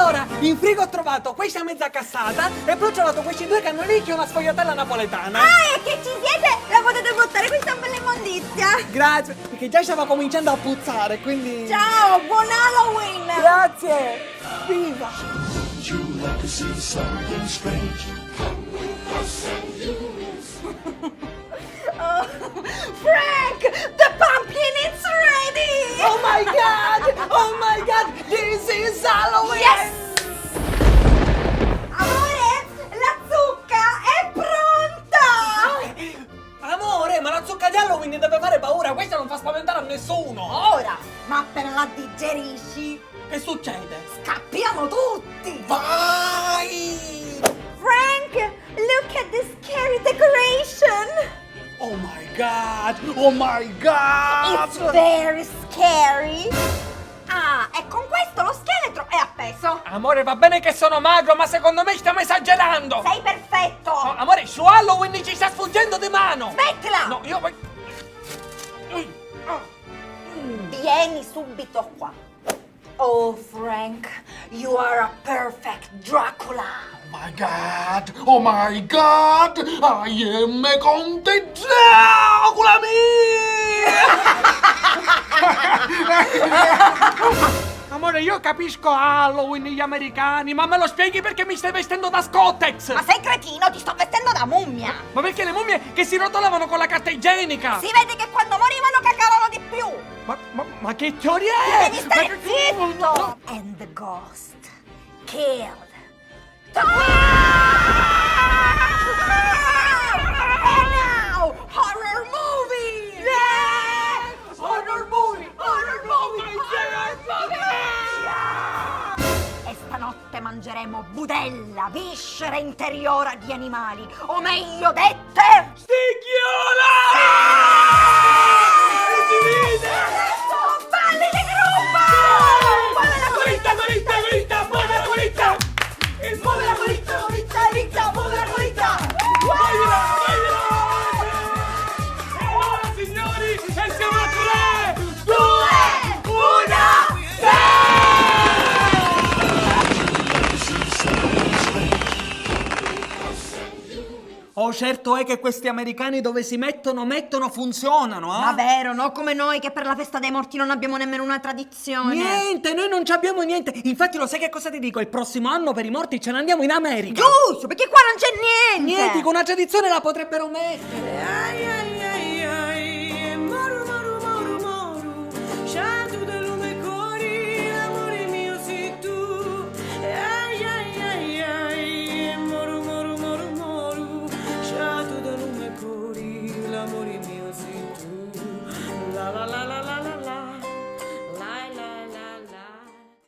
Allora, in frigo ho trovato questa mezza cassata e poi ho trovato questi 2 cannolicchi e una sfogliatella napoletana. Ah, e che ci siete? La potete buttare questa bella immondizia. Grazie, perché già stava cominciando a puzzare, quindi... Ciao, buon Halloween. Grazie! Viva! You like to see something strange? Come with us and you Oh, Frank, the pumpkin is ready. Oh my god! Oh my god! This is Halloween! Yes! Amore, la zucca è pronta! Amore, ma la zucca di Halloween deve fare paura, questa non fa spaventare a nessuno! Ora, ma appena la digerisci, Che succede? scappiamo tutti! Vai! Frank, look at this scary decoration! Oh my god! Oh my god! It's very scary! Ah, e con questo lo scheletro è appeso! Amore, va bene che sono magro, ma secondo me stiamo esagerando! Sei perfetto! Oh, amore, su Halloween ci sta sfuggendo di mano! Smettila! No, io... Vieni subito qua! Oh, Frank, you are a perfect Dracula! Oh my god! Oh my god! I am a Conte Dracula Amore, io capisco Halloween, gli americani, ma me lo spieghi perché mi stai vestendo da Scottex? Ma sei cretino? Ti sto vestendo da mummia! Ma perché le mummie che si rotolavano con la carta igienica? Si vede che quando morivano cacavano di più! Ma che teoria è? Devi stare Ma che- zitto! And the ghost killed. And now, horror movie! Yeah! Horror movie! Horror movie! E stanotte mangeremo budella, viscera interiora di animali, o meglio dette... Stighiola! Adesso, balli di gruppo! Muove la Golitta, golitta, golitta, muove la golitta! Muove la golitta, golitta, golitta, muove la golitta! Baila, baila! E ora, signori, e siamo a 3, 2, 1, Oh, certo è che questi americani dove si mettono, funzionano, Ma vero, no come noi che per la festa dei morti non abbiamo nemmeno una tradizione. Niente, noi non ci abbiamo niente. Infatti lo sai che cosa ti dico? Il prossimo anno per i morti ce ne andiamo in America. Giusto, perché qua non c'è niente. Niente, con una tradizione la potrebbero mettere.